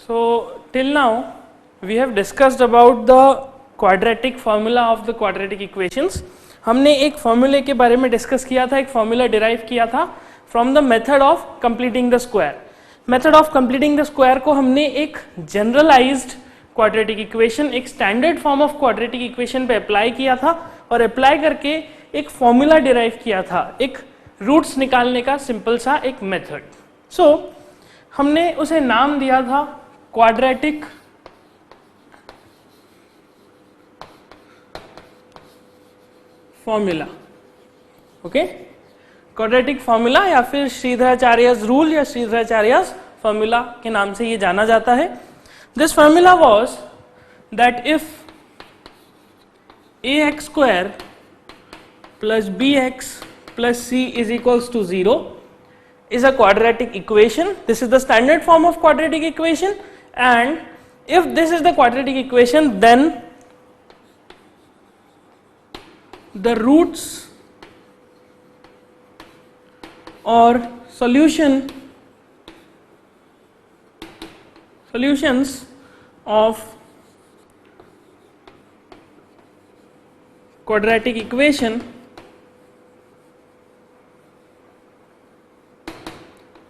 So till now we have discussed about the quadratic formula of the quadratic equations. हमने एक फॉर्मूले के बारे में डिस्कस किया था, एक फॉर्मूला डिराइव किया था from the method of completing the square. Method of completing the square को हमने एक जनरलाइज्ड क्वाड्रेटिक इक्वेशन, एक standard form of quadratic equation पे अप्लाई किया था और अप्लाई करके एक फॉर्मूला डिराइव किया था, एक रूट्स निकालने का सिंपल सा एक मेथड. सो हमने उसे नाम दिया था quadratic formula. Okay, quadratic formula या फिर श्रीधराचार्यस रूल या श्रीधराचार्यस फॉर्मूला के नाम से ये जाना जाता है. This formula was that if ax square plus bx plus c is equals to 0 is a quadratic equation. This is the standard form of quadratic equation, and if this is the quadratic equation, then the roots or solutions of quadratic equation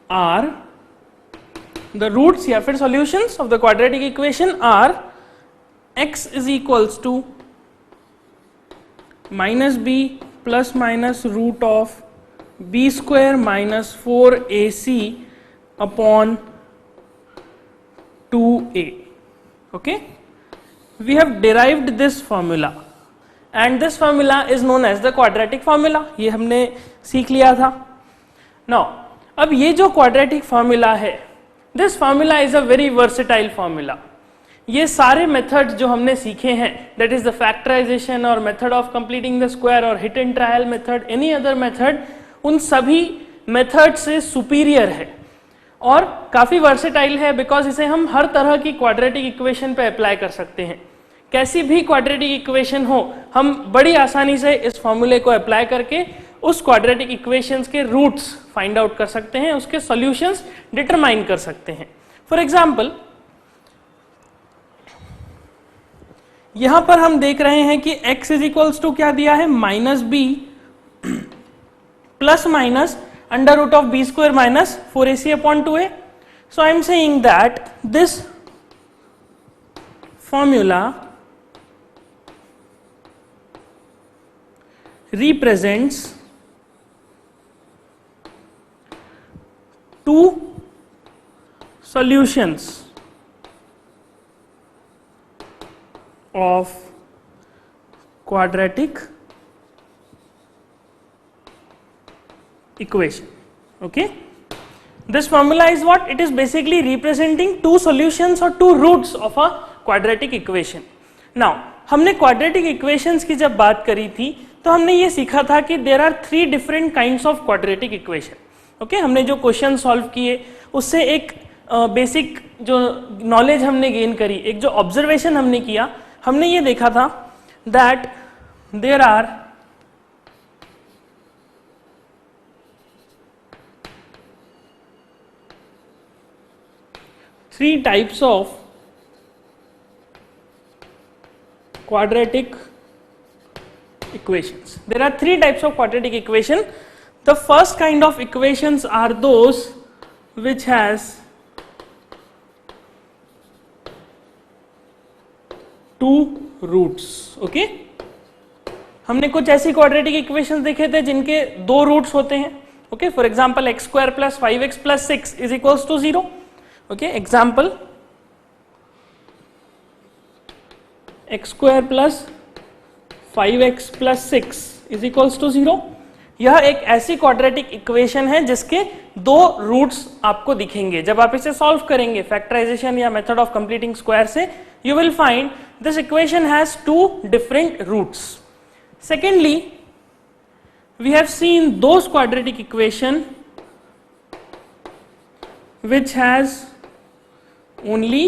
are the roots या फिर solutions of the quadratic equation are x is equals to minus b plus minus root of b square minus 4ac upon 2a. Okay, we have derived this formula and this formula is known as the quadratic formula. ये हमने सीख लिया था. Now अब ये जो quadratic formula है, this formula is a very versatile formula. ये सारे मेथड्स जो हमने सीखे हैं, दैट इज द फैक्टराइजेशन और method of completing the square और hit and trial method, any other method, उन सभी मेथड से सुपीरियर है और काफी वर्सेटाइल है बिकॉज इसे हम हर तरह की क्वाड्रेटिक इक्वेशन पे अप्लाई कर सकते हैं. कैसी भी क्वाड्रेटिक इक्वेशन हो, हम बड़ी आसानी से इस फॉर्मूले को अप्लाई करके उस क्वाड्रेटिक इक्वेशंस के रूट्स फाइंड आउट कर सकते हैं, उसके सॉल्यूशंस डिटरमाइन कर सकते हैं. फॉर एग्जांपल, यहां पर हम देख रहे हैं कि x इज इक्वल्स टू क्या दिया है, minus b plus minus under root of b square minus 4ac upon 2a. So I am saying that this formula represents two solutions of quadratic equation. Okay, this formula is what? It is basically representing two solutions or two roots of a quadratic equation. Now हमने quadratic equations की जब बात करी थी तो हमने ये सीखा था कि there are 3 different kinds of quadratic equation. Okay, हमने जो क्वेश्चन सॉल्व किए उससे एक बेसिक जो नॉलेज हमने गेन करी, एक जो ऑब्जर्वेशन हमने किया, हमने ये देखा था that there are three types of quadratic equations. There are 3 types of quadratic equation. The first kind of equations are those which has two roots. Okay, हमने कुछ ऐसी quadratic equations देखे थे जिनके 2 roots होते हैं. Okay, for example x square plus 5x plus 6 is equals to 0. Okay, example x square plus 5x plus 6 is equals to 0. यह एक ऐसी क्वाड्रेटिक इक्वेशन है जिसके 2 रूट्स आपको दिखेंगे. जब आप इसे सॉल्व करेंगे फैक्टराइजेशन या मेथड ऑफ कंप्लीटिंग स्क्वायर से, you will find this equation has 2 different roots. Secondly, we have seen those quadratic equation which has only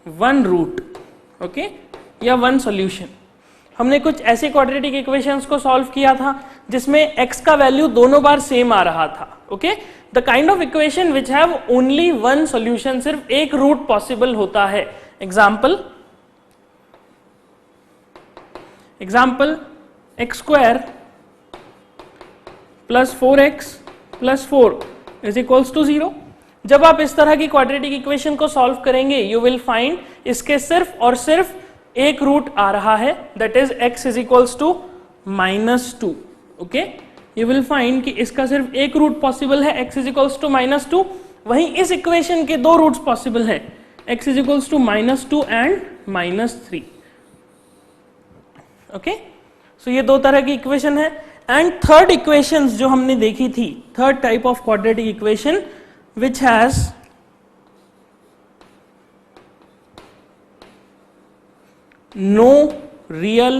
one root, okay, या one solution. हमने कुछ ऐसे क्वाड्रेटिक इक्वेशंस को solve किया था जिसमें x का वैल्यू दोनों बार सेम आ रहा था. Okay, the kind of equation which have only one solution, सिर्फ एक रूट पॉसिबल होता है. Example x square plus 4x plus 4 is equals to 0. जब आप इस तरह की क्वाड्रेटिक इक्वेशन को सॉल्व करेंगे यू विल फाइंड इसके सिर्फ और सिर्फ एक रूट आ रहा है, that is x is equals to -2. Okay, you will find कि इसका सिर्फ एक रूट पॉसिबल है, x इज इक्वल्स टू -2. वहीं इस इक्वेशन के दो रूट्स पॉसिबल हैं, x is equals to -2 and -3. Okay, so ये दो तरह की इक्वेशन है. एंड थर्ड इक्वेशन जो हमने देखी थी, third type of quadratic equation which has no real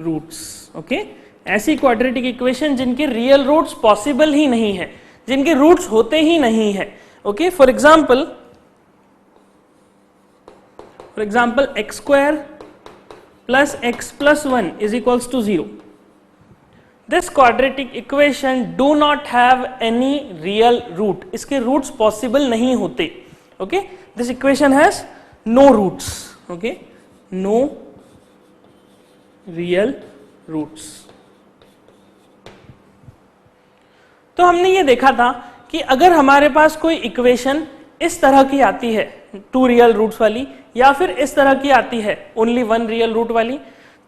roots. Okay, ऐसी क्वाड्रेटिक इक्वेशन जिनके रियल रूट्स पॉसिबल ही नहीं है, जिनके रूट्स होते ही नहीं है. Okay, for example x square plus x plus 1 is equals to 0. This quadratic equation do not have any real root. इसके roots possible नहीं होते. Okay, this equation has no roots. Okay, no real roots. तो हमने ये देखा था कि अगर हमारे पास कोई इक्वेशन इस तरह की आती है, 2 रियल रूट्स वाली, या फिर इस तरह की आती है, ओनली 1 रियल रूट वाली,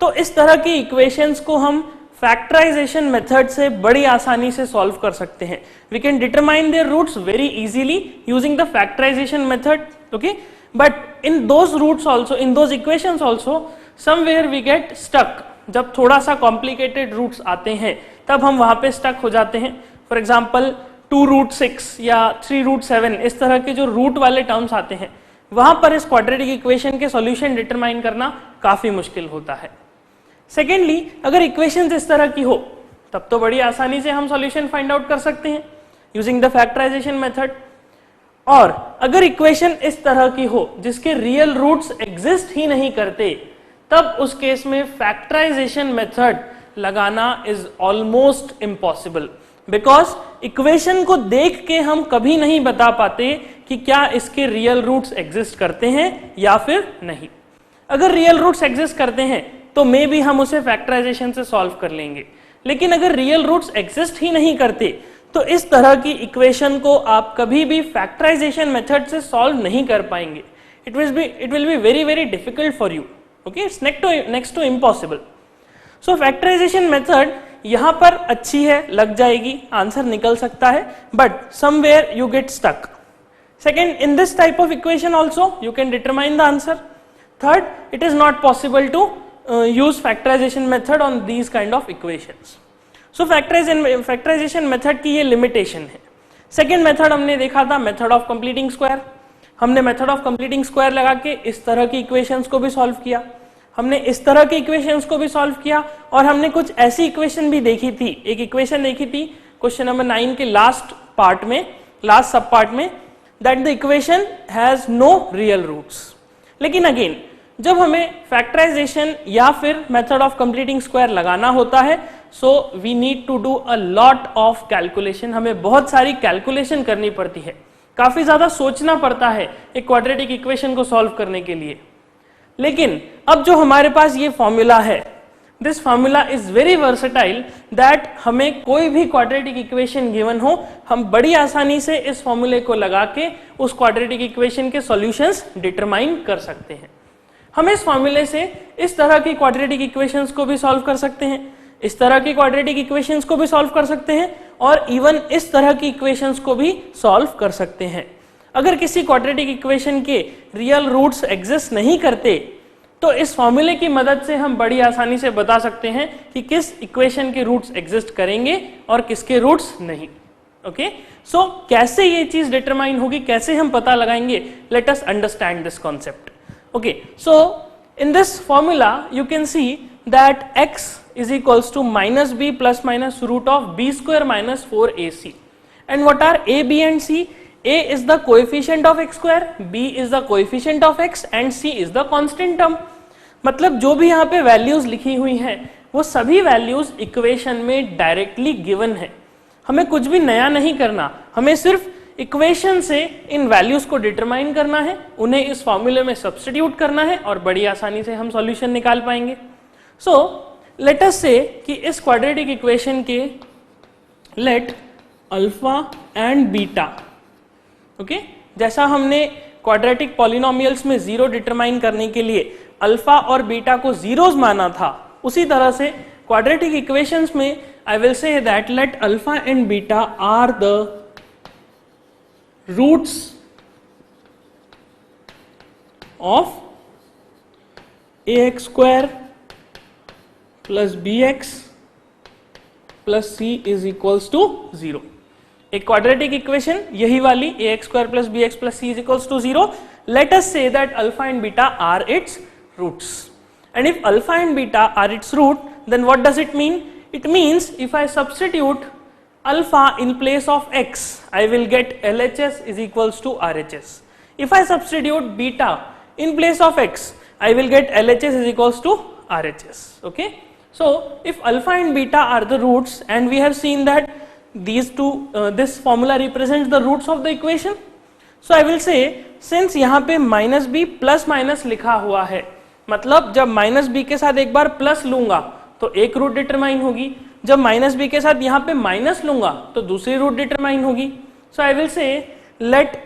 तो इस तरह की इक्वेशंस को हम फैक्टराइजेशन मेथड से बड़ी आसानी से सॉल्व कर सकते हैं. We can determine their roots very easily using the factorization method. Okay, but in those roots also, in those equations also, somewhere we get stuck. जब थोड़ा सा कॉम्प्लिकेटेड रूट्स आते हैं तब हम वहां पे स्टक हो जाते हैं. फॉर एग्जाम्पल 2√6 या 3√7 इस तरह के जो रूट वाले टर्म्स आते हैं, वहां पर इस क्वाड्रेटिक इक्वेशन के सॉल्यूशन डिटरमाइन करना काफी मुश्किल होता है. सेकेंडली, अगर इक्वेशंस इस तरह की हो तब तो बड़ी आसानी से हम सॉल्यूशन फाइंड आउट कर सकते हैं यूजिंग द फैक्टराइजेशन मेथड. और अगर इक्वेशन इस तरह की हो जिसके रियल रूट्स एग्जिस्ट ही नहीं करते, तब उस केस में फैक्टराइजेशन मेथड लगाना is almost impossible, because equation को देख के हम कभी नहीं बता पाते कि क्या इसके रियल रूट्स एग्जिस्ट करते हैं या फिर नहीं. अगर रियल रूट्स एग्जिस्ट करते हैं तो मे भी हम उसे फैक्टराइजेशन से सॉल्व कर लेंगे, लेकिन अगर रियल रूट्स एग्जिस्ट ही नहीं करते तो इस तरह की इक्वेशन को आप कभी भी फैक्टराइजेशन मेथड से सॉल्व नहीं कर पाएंगे. It will be very very difficult for you. Okay, it's next to impossible. So factorization method यहां पर अच्छी है, लग जाएगी, आंसर निकल सकता है, but somewhere you get stuck. Second, in this type of equation also you can determine the answer. Third, it is not possible to use factorization method on these kind of equations. So factorization method की ये limitation है. Second method हमने देखा था method of completing square. हमने method of completing square लगा के इस तरह की equations को भी solve किया, हमने इस तरह की equations को भी solve किया, और हमने कुछ ऐसी equation भी देखी थी. एक equation देखी थी क्वेश्चन नंबर 9 के लास्ट पार्ट में, लास्ट सब पार्ट में, that the equation has no real roots. लेकिन अगेन जब हमें फैक्टराइजेशन या फिर मेथड ऑफ कंप्लीटिंग स्क्वायर लगाना होता है, so we need to do a lot of calculation. हमें बहुत सारी कैलकुलेशन करनी पड़ती है, काफी ज्यादा सोचना पड़ता है एक क्वाड्रेटिक इक्वेशन को सॉल्व करने के लिए. लेकिन अब जो हमारे पास ये फॉर्मूला है, this formula is very versatile that हमें कोई भी क्वाड्रेटिक इक्वेशन गिवन हो, हम बड़ी आसानी से इस फॉर्मूले को लगा के उस क्वाड्रेटिक इक्वेशन के सॉल्यूशंस डिटरमाइन कर सकते हैं. हम इस फॉर्मूले से इस तरह की क्वाड्रेटिक इक्वेशंस को भी सॉल्व कर सकते हैं, इस तरह की क्वाड्रेटिक इक्वेशंस को भी सॉल्व कर सकते हैं, और इवन इस तरह की इक्वेशंस को भी सॉल्व कर सकते हैं. अगर किसी क्वाड्रेटिक इक्वेशन के रियल रूट्स एग्जिस्ट नहीं करते तो इस फॉर्मूले की मदद से हम बड़ी आसानी से बता सकते हैं कि किस इक्वेशन के रूट्स एग्जिस्ट करेंगे और किसके रूट्स नहीं. ओके, सो कैसे ये चीज डिटरमाइन होगी, कैसे हम पता लगाएंगे, let us understand this concept. Okay, so in this formula you can see that x is equals to minus b plus minus root of b square minus 4ac. And what are a, b and c? A is the coefficient of x square, b is the coefficient of x, and c is the constant term. मतलब जो भी यहाँ पे values लिखी हुई हैं वो सभी वैल्यूज इक्वेशन में डायरेक्टली गिवन है, हमें कुछ भी नया नहीं करना, हमें सिर्फ इक्वेशन से इन वैल्यूज को डिटरमाइन करना है, उन्हें इस फॉर्मूले में सब्स्टिट्यूट करना है और बड़ी आसानी से हम सॉल्यूशन निकाल पाएंगे। सो लेट अस से कि इस क्वाड्रेटिक इक्वेशन के late alpha and beta, okay, जैसा हमने क्वाड्रेटिक पॉलिनोमियल्स में जीरो डिटरमाइन करने के लिए अल्फा और बीटा को जीरोस माना था, उसी तरह से क्वाड्रेटिक इक्वेशंस में I will say that let alpha and beta are the roots of ax square plus bx plus c is equals to 0। एक क्वाड्रेटिक इक्वेशन यही वाली ax square plus bx plus c is equals to 0, let us say that alpha and beta are its roots, and if alpha and beta are its root, then what does it mean? It means if I substitute alpha in place of x, I will get LHS is equals to RHS. If I substitute beta in place of x, I will get LHS is equals to RHS. Okay, so if alpha and beta are the roots, and we have seen that these two this formula represents the roots of the equation, so I will say since यहाँ पे minus b plus minus लिखा हुआ है, मतलब जब minus B के साथ एक बार प्लस लूंगा तो एक रूट डिटरमाइन होगी, जब माइनस बी के साथ यहाँ पे माइनस लूंगा तो दूसरी रूट डिटरमाइन होगी। So I will say let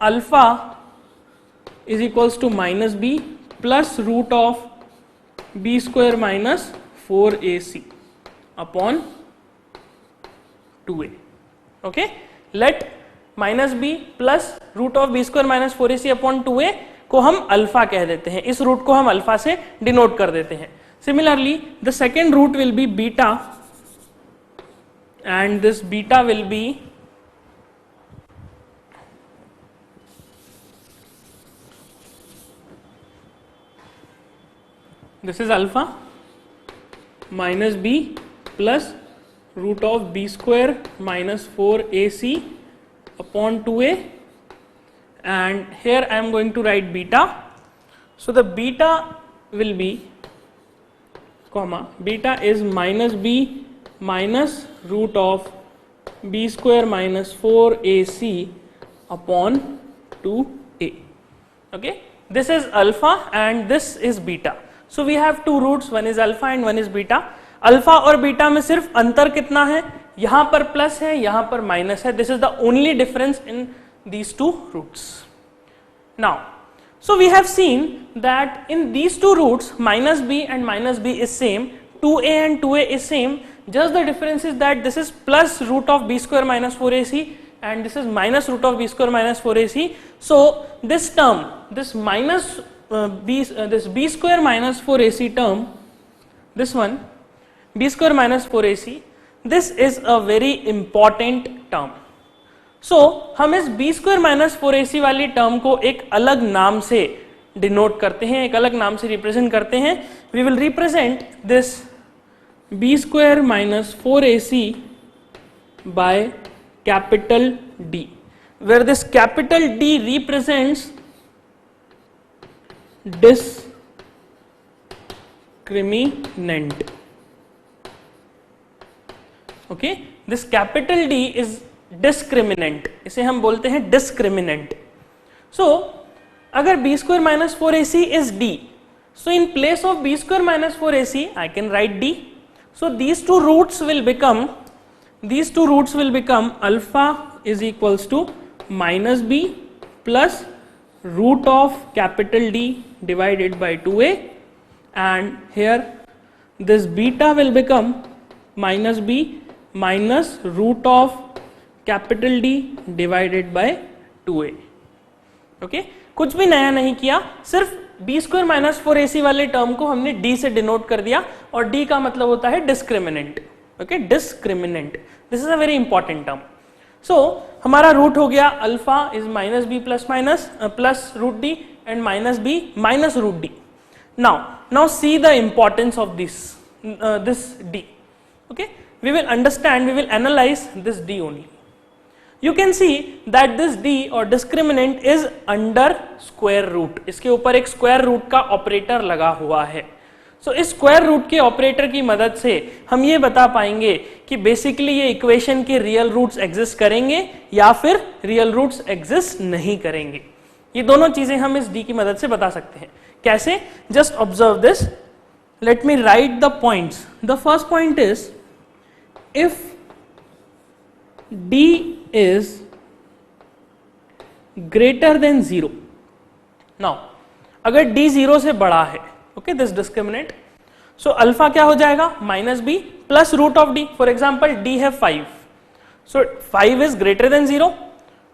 alpha is equals to minus b plus root of b square minus 4ac upon 2a. Okay, let minus b plus root of b square minus 4ac upon 2a को हम alpha कह देते हैं, इस root को हम alpha से denote कर देते हैं। Similarly the second root will be beta, and this beta will be this is alpha minus b plus root of b square minus 4ac upon 2a, and here I am going to write beta. So the beta will be comma beta is minus b minus root of b square minus 4ac upon 2a. Okay, this is alpha and this is beta. So we have two roots, one is alpha and one is beta. Alpha और beta में सिर्फ अंतर कितना है, यहाँ पर plus है, यहाँ पर माइनस है. This is the only difference in these two roots. Now, so we have seen that in these two roots minus b and minus b is same, 2a and 2a is same, just the difference is that this is plus root of b square minus 4ac and this is minus root of b square minus 4ac. So this term, this minus this b square minus 4ac term, this one b square minus 4ac, this is a very important term. So हम इस b square minus 4ac वाली term को एक अलग नाम से denote करते हैं, एक अलग नाम से रिप्रेजेंट करते हैं. We will represent this b square minus 4ac by capital D, where this capital D represents discriminant. Okay, this capital D is discriminant, इसे हम बोलते हैं discriminant. So अगर b square minus 4ac is D, so in place of b square minus 4ac I can write D. So these two roots will become alpha is equals to minus b plus root of capital D divided by 2a, and here this beta will become minus b minus root of capital D divided by 2a. Okay, कुछ भी नया नहीं किया, सिर्फ b square minus 4ac वाले term को हमने d से डिनोट कर दिया, और d का मतलब होता है discriminant. Okay, discriminant, this is a very important term. So हमारा रूट हो गया alpha is minus b plus minus plus root d and minus b minus root d. Now see the importance of this d. Okay, we will understand, we will analyze this d only. You can see that this d or discriminant is under square root. इसके ऊपर एक square root का operator लगा हुआ है. So इस square root के operator की मदद से हम ये बता पाएंगे कि बेसिकली ये इक्वेशन के रियल रूट्स एग्जिस्ट करेंगे या फिर रियल रूट्स एग्जिस्ट नहीं करेंगे. ये दोनों चीजें हम इस d की मदद से बता सकते हैं. कैसे? Just observe this. Let me right the points. The first point is if d is greater than 0. Now, अगर d 0 से बड़ा है, okay, this discriminant, so alpha क्या हो जाएगा? Minus b plus root of d. For example d है 5, so 5 is greater than 0,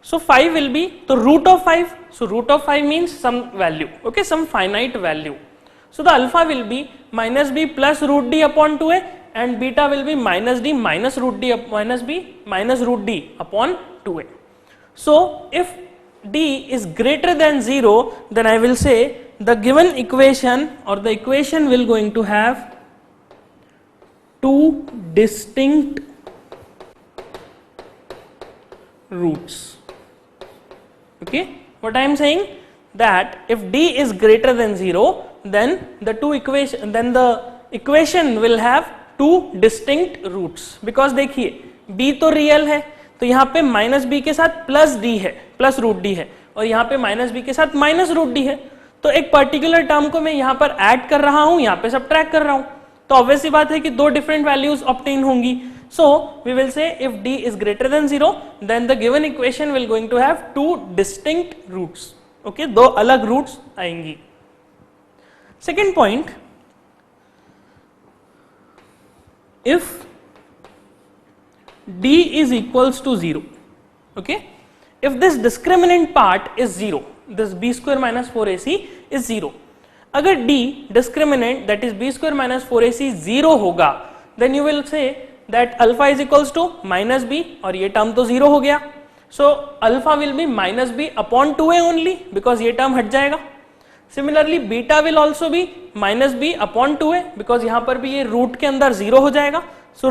so 5 will be तो root of 5, so root of 5 means some value, okay, some finite value. So the alpha will be minus b plus root d upon 2a and beta will be minus d minus root d minus b minus root d upon 2a. So if d is greater than 0, then I will say the given equation or the equation will going to have two distinct roots. Okay, what I am saying that if d is greater than 0, then the equation will have two distinct roots. because देखिए b तो real है, तो यहाँ पे minus B के साथ plus D है, plus root D है, और यहाँ पे माइनस बी के साथ माइनस रूट डी है. तो एक पर्टिकुलर टर्म को मैं यहाँ पर ऐड कर रहा हूँ, यहाँ पे सबट्रैक्ट कर रहा हूँ, तो ऑब्वियस सी बात है कि दो डिफरेंट वैल्यूज ऑब्टेन होंगी. So we will say if d is greater than 0, then the given equation will going to have two distinct roots. Okay, दो अलग रूट्स आएंगी. Second point, if d is equals to 0, okay, if this discriminant part is 0, this b square minus 4ac is 0, अगर d discriminant that is b square minus 4ac 0 होगा, then you will say that alpha is equals to minus b, और ये term तो 0 हो गया, so alpha will be minus b upon 2a only because ये term हट जाएगा. Similarly beta will also be minus b upon 2a because यहाँ पर भी ये रूट के अंदर 0 हो जाएगा. So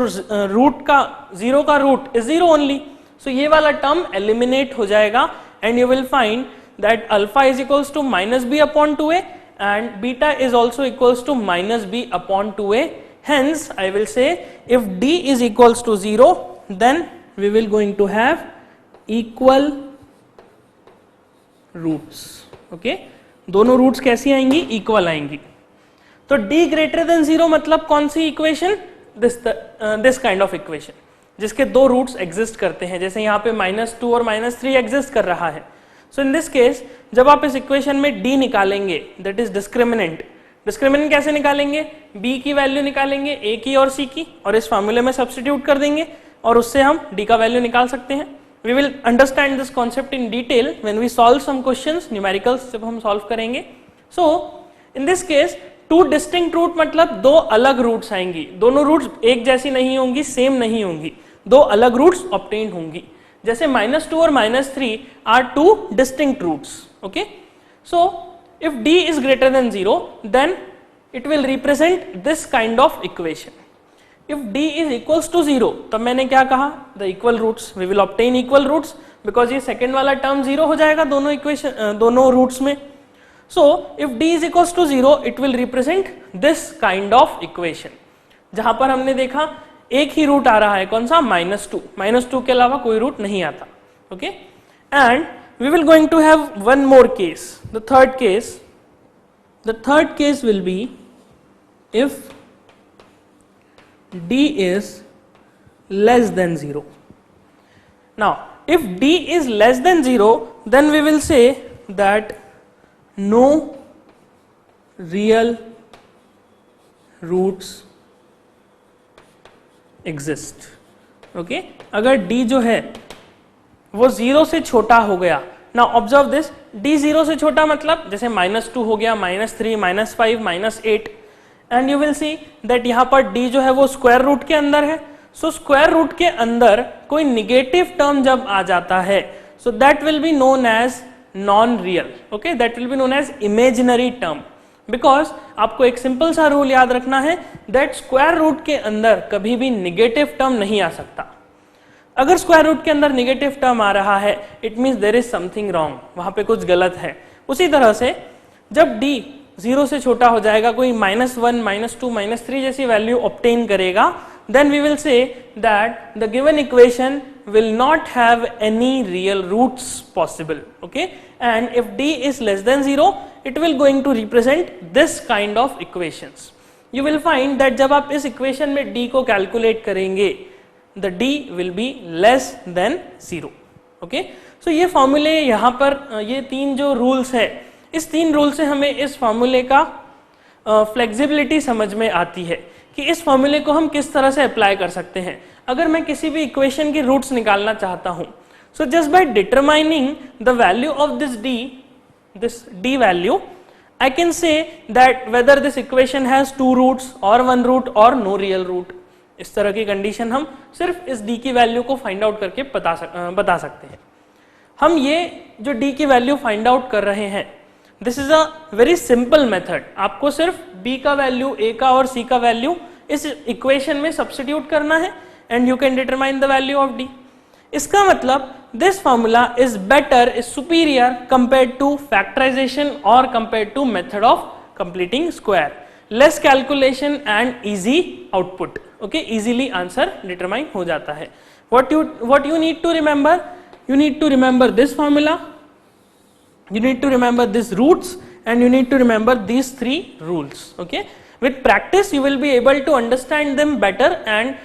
रूट का 0 का रूट is 0 only. So ये वाला टर्म एलिमिनेट हो जाएगा and you will find that alpha is equals to minus b upon 2a and beta is also equals to minus b upon 2a. Hence I will say if d is equals to 0, then we will going to have equal roots. Okay, दोनों roots कैसी आएंगी? Equal आएंगी. तो d greater than 0 मतलब कौन सी equation? This kind of equation जिसके दो रूट्स एग्जिस्ट करते हैं, जैसे यहाँ पे -2 और -3 एग्जिस्ट कर रहा है. सो इन दिस केस जब आप इस इक्वेशन में d निकालेंगे, दैट इज डिस्क्रिमिनेंट. डिस्क्रिमिनेंट कैसे निकालेंगे? b की वैल्यू निकालेंगे, a की और c की, और इस फॉर्मूले में सब्स्टिट्यूट कर देंगे और उससे हम d का वैल्यू निकाल सकते हैं. We will understand this concept in detail when we solve some questions, numericals जब हम solve करेंगे. So in this case two distinct root मतलब दो अलग रूट्स आएंगी. दोनों रूट्स एक जैसी नहीं होंगी, सेम नहीं होंगी, दो अलग रूट्स ऑब्टेन होंगी. जैसे -2 और -3 are two distinct roots. Okay, so if d is greater than 0, then it will represent this kind of equation. If d is equals to 0, तब मैंने क्या कहा? The equal roots, we will obtain equal roots because ये second वाला term 0 हो जाएगा दोनों equation दोनों roots में. So if d is equals to 0, it will represent this kind of equation. जहां पर हमने देखा एक ही रूट आ रहा है, कौन सा? -2 के अलावा कोई रूट नहीं आता. Okay, and we will going to have one more case. The third case will be if d is less than 0. Now if d is less than 0, then we will say that no real roots exist. Okay, अगर d जो है वो 0 से छोटा हो गया. Now observe this, d 0 से छोटा मतलब जैसे -2 हो गया, -3, -5, -8, and you will see that यहाँ पर d जो है वो स्क्वायर रूट के अंदर है. सो स्क्वायर रूट के अंदर कोई निगेटिव टर्म जब आ जाता है, so that will be known as non real. Okay, that will be known as imaginary term. Because आपको एक सिंपल सा रूल याद रखना है दैट स्क्वायर रूट के अंदर कभी भी निगेटिव टर्म नहीं आ सकता. अगर स्क्वायर रूट के अंदर नेगेटिव टर्म आ रहा है, it means there is something wrong, वहां पे कुछ गलत है। उसी तरह से जब d 0 से छोटा हो जाएगा, कोई -1, -2, -3 जैसी वैल्यू ऑब्टेन करेगा, then we will say that the given equation will not have any real roots possible, okay, and if d is less than 0 it will going to represent this kind of equations. You will find that जब आप इस equation में d को calculate करेंगे, the d will be less than 0, okay. So ये फॉर्मूले यहाँ पर ये तीन जो रूल्स है, इस तीन रूल से हमें इस फॉर्मूले का फ्लेक्सिबिलिटी समझ में आती है कि इस फॉर्मूले को हम किस तरह से अप्लाई कर सकते हैं। अगर मैं किसी भी इक्वेशन की रूट्स निकालना चाहता हूं, so just by determining the value of this d value, I can say that whether this equation has 2 roots और 1 रूट और नो रियल रूट। इस तरह की कंडीशन हम सिर्फ इस d की वैल्यू को फाइंड आउट करके बता सकते हैं। हम ये जो d की वैल्यू फाइंड आउट कर रहे हैं, this is a very simple method. आपको सिर्फ b का वैल्यू, a का और c का वैल्यू इस इक्वेशन में सब्स्टिट्यूट करना है and you can determine the value of d। इसका मतलब this formula is better, is superior compare to factorisation और compare to method of completing square. Less calculation and easy output, okay, easily answer determine हो जाता है। what you need to remember, you need to remember this formula, you need to remember these roots, and you need to remember these 3 rules, okay. With practice you will be able to understand them better and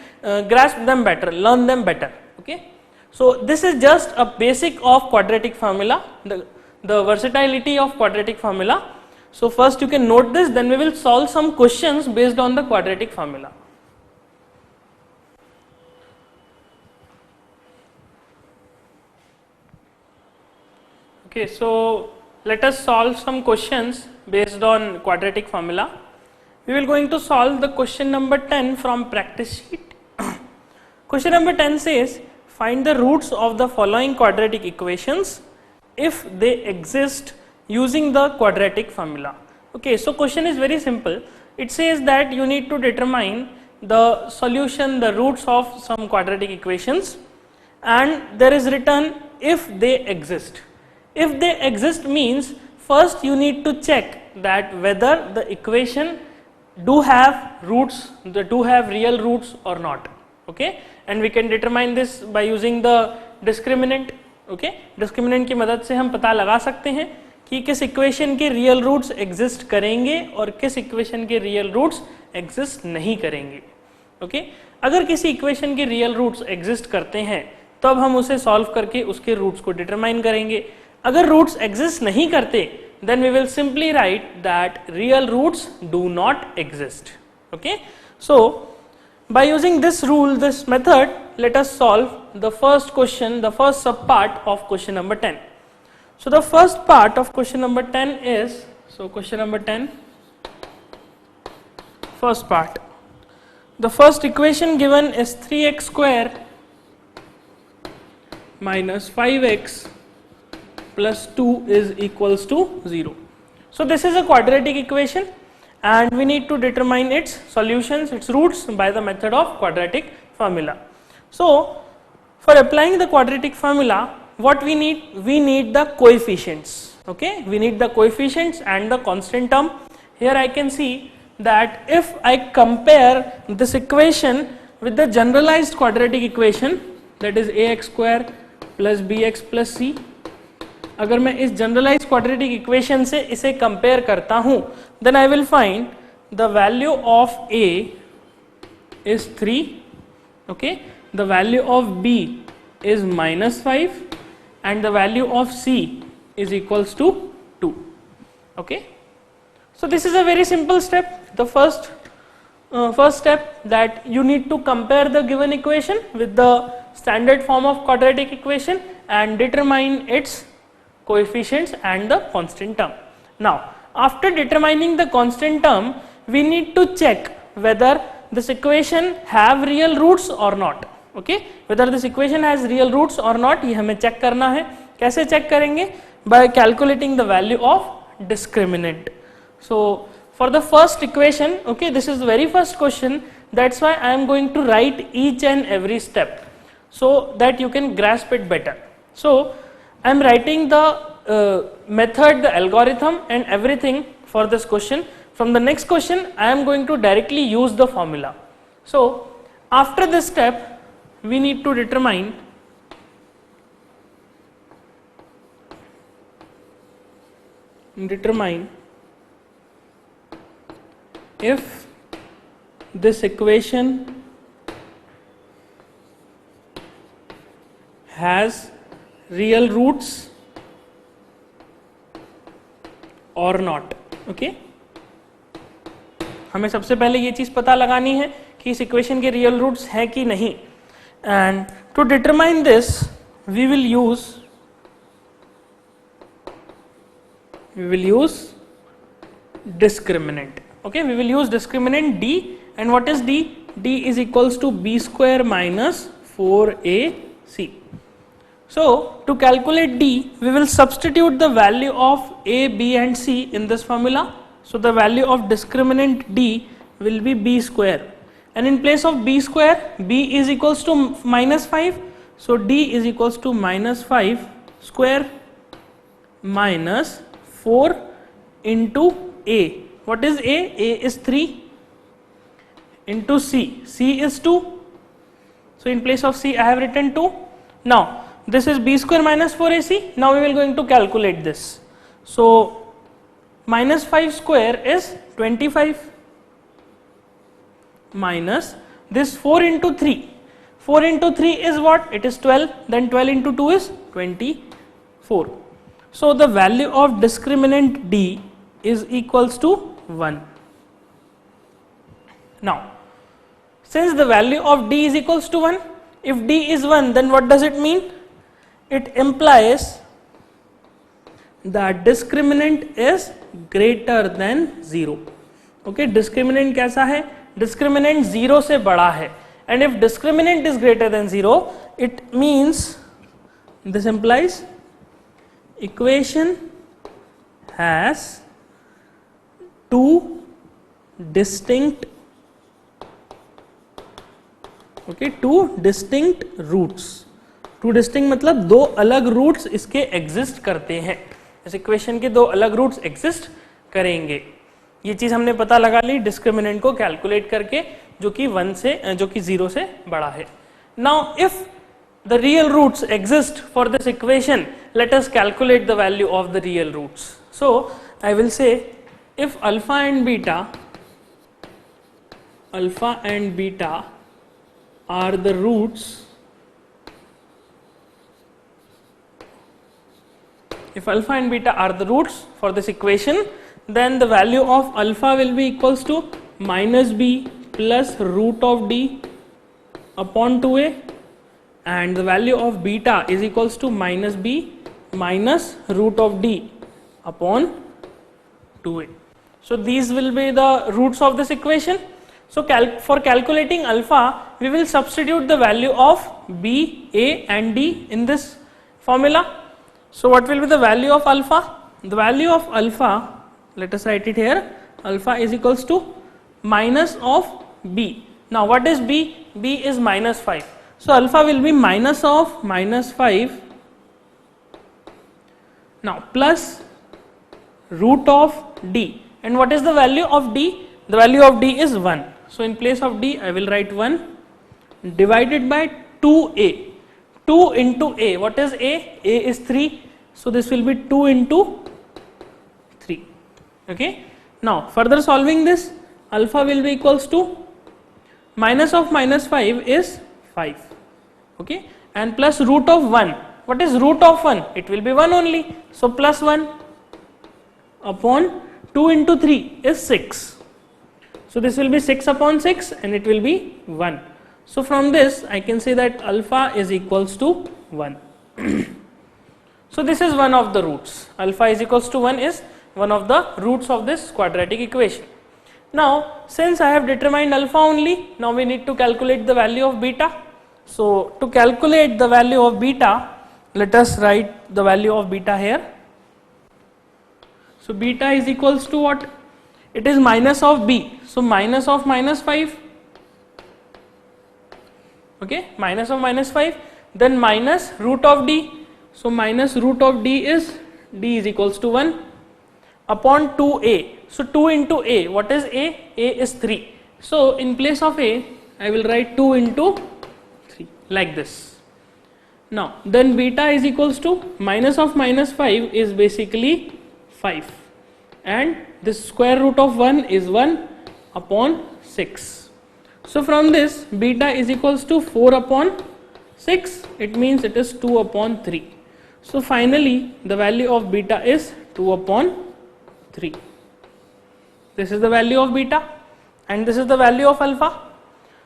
grasp them better, learn them better, okay. So this is just a basic of quadratic formula, the versatility of quadratic formula. So first you can note this, then we will solve some questions based on the quadratic formula. Okay, so let us solve some questions based on quadratic formula. We will going to solve the question number 10 from practice sheet. Question number 10 says, find the roots of the following quadratic equations if they exist using the quadratic formula. Okay, so question is very simple. It says that you need to determine the solution, the roots of some quadratic equations, and there is written if they exist. If they exist means first you need to check that whether the equation do have roots, they do have real roots or not, okay, and we can determine this by using the discriminant, okay. Discriminant की मदद से हम पता लगा सकते हैं कि किस इक्वेशन के रियल रूट्स एग्जिस्ट करेंगे और किस इक्वेशन के रियल रूट्स एग्जिस्ट नहीं करेंगे, ओके. अगर किसी इक्वेशन के रियल रूट्स एग्जिस्ट करते हैं तब तो हम उसे सॉल्व करके उसके रूट्स को डिटरमाइन करेंगे। अगर रूट्स एग्जिस्ट नहीं करते, then we will simply write that real roots do not exist, okay. So by using this rule, this method, let us solve the first question, the first sub part of question number 10. So the first part of question number 10 is, so question number 10, first part, the first equation given is 3x square minus 5x plus 2 is equals to 0. So this is a quadratic equation and we need to determine its solutions, its roots by the method of quadratic formula. So for applying the quadratic formula, what we need the coefficients, okay, we need the coefficients and the constant term. Here I can see that if I compare this equation with the generalized quadratic equation, that is ax square plus bx plus c, अगर मैं इस generalise quadratic equation से इसे compare करता हूं, then I will find the value of a is 3, okay, the value of b is -5 and the value of c is equals to 2, okay. So this is a very simple step. The first step that you need to compare the given equation with the standard form of quadratic equation and determine its coefficients and the constant term. Now after determining the constant term, we need to check whether this equation have real roots or not, okay, whether this equation has real roots or not, ये हमें check करना है। कैसे check करेंगे? By calculating the value of discriminant. So for the first equation, okay, this is the very first question, that's why I am going to write each and every step. so that you can grasp it better. So I am writing the method, the algorithm and everything for this question. From the next question I am going to directly use the formula. So after this step we need to determine if this equation has real roots or not. Okay, हमें सबसे पहले ये चीज पता लगानी है कि इस इक्वेशन के रियल रूट्स हैं कि नहीं. And to determine this we will use discriminant. Okay, we will use discriminant d, and what is d? d is equals to b square minus 4ac. So to calculate d we will substitute the value of a, b and c in this formula. So the value of discriminant d will be b square, and in place of b square b is equals to minus 5, so d is equals to minus 5 square minus 4 into a. What is a? A is 3 into c. c is 2. So in place of c I have written 2. Now this is b square minus 4ac. Now we will going to calculate this. So minus 5 square is 25 minus this 4 into 3. 4 into 3 is what? It is 12. Then 12 into 2 is 24. So the value of discriminant d is equals to 1. Now since the value of d is equals to 1, if d is 1 then what does it mean? It implies that discriminant is greater than 0. Okay, discriminant कैसा है? Discriminant 0 से बड़ा है, and if discriminant is greater than 0 it means, this implies equation has two distinct roots. Two distinct मतलब दो अलग roots इसके exist करते हैं. इस इक्वेशन के दो अलग रूट्स एग्जिस्ट करेंगे. ये चीज हमने पता लगा ली डिस्क्रिमिनेंट को कैलकुलेट करके, जो कि 0 से बड़ा है. Now if the real roots exist for this equation, let us calculate the value of the real roots. So I will say if alpha and beta are the roots, if alpha and beta are the roots for this equation, then the value of alpha will be equals to minus b plus root of d upon 2a, and the value of beta is equals to minus b minus root of d upon 2a. So these will be the roots of this equation. So for calculating alpha we will substitute the value of b, a and d in this formula. So what will be the value of alpha? The value of alpha, let us write it here, alpha is equals to minus of b. Now what is b? b is minus 5. So alpha will be minus of minus 5 now plus root of d. And what is the value of d? The value of d is 1. So in place of d I will write 1 divided by 2a. 2 into a. What is a? A is 3. So this will be 2 into 3. Okay. Now further solving this, alpha will be equals to minus of minus 5 is 5. Okay. And plus root of 1. What is root of 1? It will be 1 only. So plus 1 upon 2 into 3 is 6. So this will be 6 upon 6 and it will be 1. So from this I can say that alpha is equals to 1. So this is one of the roots. Alpha is equals to 1 is one of the roots of this quadratic equation. Now since I have determined alpha only, now we need to calculate the value of beta. So to calculate the value of beta, let us write the value of beta here. So beta is equals to what? It is minus of b. So minus of minus 5 okay, minus of minus 5, then minus root of d. So minus root of d is is equals to 1 upon 2a. So 2 into a, what is a? A is 3. So in place of a, I will write 2 into 3 like this. Now then beta is equals to minus of minus 5 is basically 5, and this square root of 1 is 1 upon 6. So from this beta is equals to 4 upon 6, it means it is 2 upon 3. So finally the value of beta is 2 upon 3. This is the value of beta and this is the value of alpha.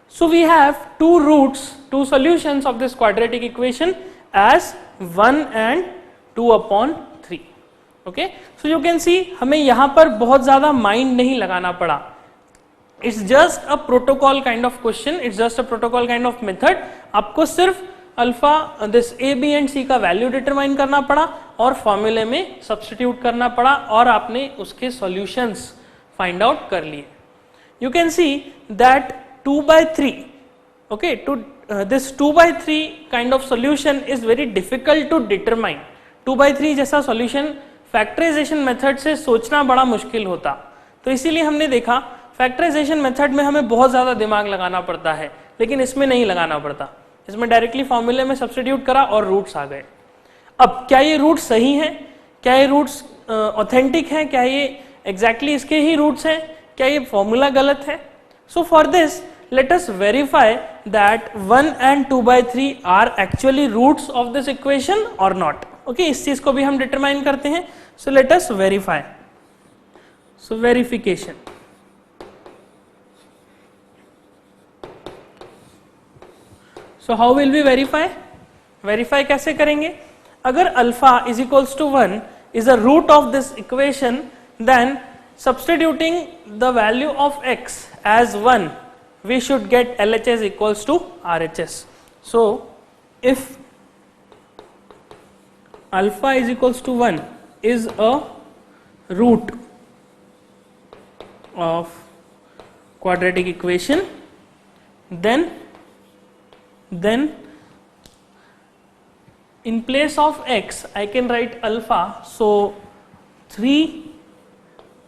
So we have two roots, two solutions of this quadratic equation as 1 and 2 upon 3. Okay, so you can see हमें यहाँ पर बहुत ज़्यादा mind नहीं लगाना पड़ा. It's just a protocol kind of question, it's just a protocol kind of method. आपको सिर्फ alpha this a b and c का वैल्यू डिटरमाइन करना पड़ा और फॉर्मूले में सब्स्टिट्यूट करना पड़ा और आपने उसके सॉल्यूशंस फाइंड आउट कर लिए. You can see that 2/3, okay, to this 2/3 kind of solution is very difficult to determine. 2/3 जैसा सॉल्यूशन फैक्टराइजेशन मेथड से सोचना बड़ा मुश्किल होता, तो इसीलिए हमने देखा फैक्टराइजेशन मेथड में हमें बहुत ज़्यादा दिमाग लगाना पड़ता है, लेकिन इसमें नहीं लगाना पड़ता. इसमें डायरेक्टली फॉर्मूले में सब्स्टिट्यूट करा और रूट्स आ गए. अब क्या ये रूट्स सही हैं, क्या ये रूट्स ऑथेंटिक हैं, क्या ये एग्जैक्टली इसके ही रूट्स हैं, क्या ये फॉर्मूला गलत है? So for this let us verify that 1 and 2/3 are actually roots of this equation or not. Okay, इस चीज को भी हम डिटरमाइन करते हैं. So let us verify. So verification. So how will we verify? Verify कैसे करेंगे? अगर alpha is equals to 1 is a root of this equation, then substituting the value of x as 1, we should get LHS equals to RHS. So if alpha is equals to 1 is a root of quadratic equation, then in place of x I can write alpha. So 3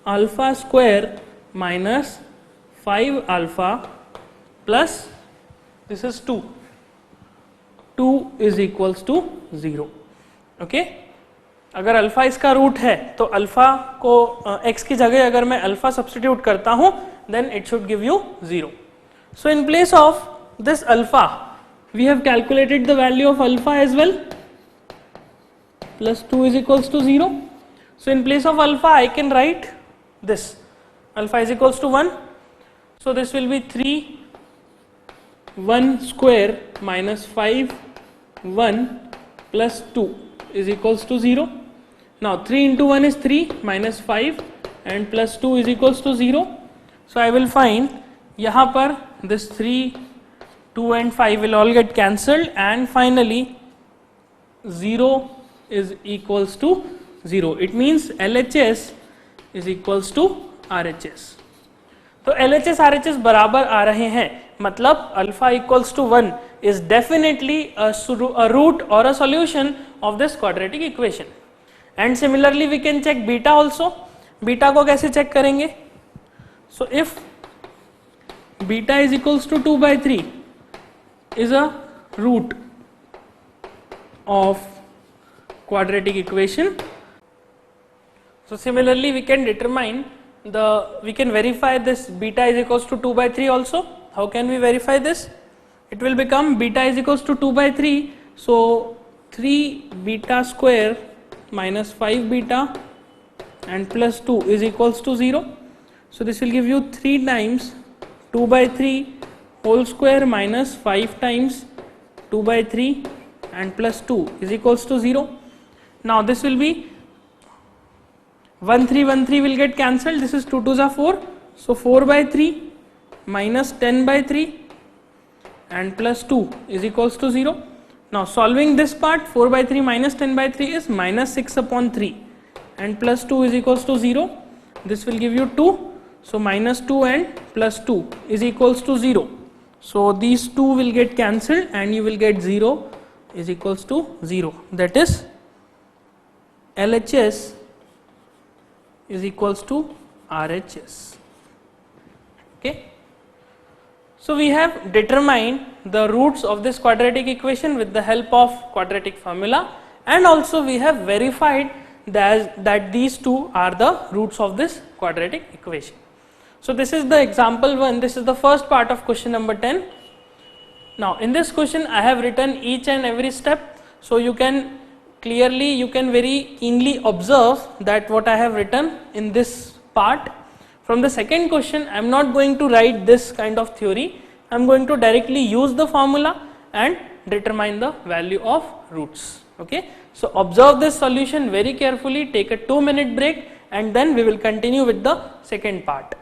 alpha square minus 5 alpha plus this is 2 is equals to 0. Okay, अगर alpha इसका root है तो alpha को x की जगह अगर मैं alpha substitute करता हूं then it should give you 0. So in place of this alpha we have calculated the value of alpha as well, plus 2 is equals to 0. So in place of alpha I can write this, alpha is equals to 1. So this will be 3 1 square minus 5 1 plus 2 is equals to 0. Now 3 into 1 is 3 minus 5 and plus 2 is equals to 0. So I will find यहाँ पर this 3, 2 and 5 will all get cancelled and finally 0 is equals to 0. It means LHS is equals to RHS. तो LHS RHS बराबर आ रहे हैं, मतलब alpha equals to 1 is definitely a root or a solution of this quadratic equation. And similarly we can check beta also. Beta को कैसे check करेंगे? So if beta is equals to 2/3 is a root of quadratic equation, so similarly we can determine we can verify this beta is equals to 2/3 also. How can we verify this? It will become beta is equals to 2/3, so 3 beta square minus 5 beta and plus 2 is equals to 0. So this will give you 3 times 2/3 whole square minus 5 times 2/3 and plus 2 is equals to 0. Now this will be 1 3 1 3 will get cancelled. This is 2 2s are 4, so 4/3 minus 10/3 and plus 2 is equals to 0. Now solving this part, 4/3 minus 10/3 is minus 6 upon 3 and plus 2 is equals to 0. This will give you 2, so minus 2 and plus 2 is equals to 0. So these two will get cancelled and you will get 0 is equals to 0. That is LHS is equals to RHS. Okay. So we have determined the roots of this quadratic equation with the help of quadratic formula, and also we have verified that these two are the roots of this quadratic equation. So this is the example 1, this is the first part of question number 10. Now in this question I have written each and every step, so you can very keenly observe that what I have written in this part. From the second question I am not going to write this kind of theory, I am going to directly use the formula and determine the value of roots. Okay. So observe this solution very carefully, take a 2-minute break and then we will continue with the second part.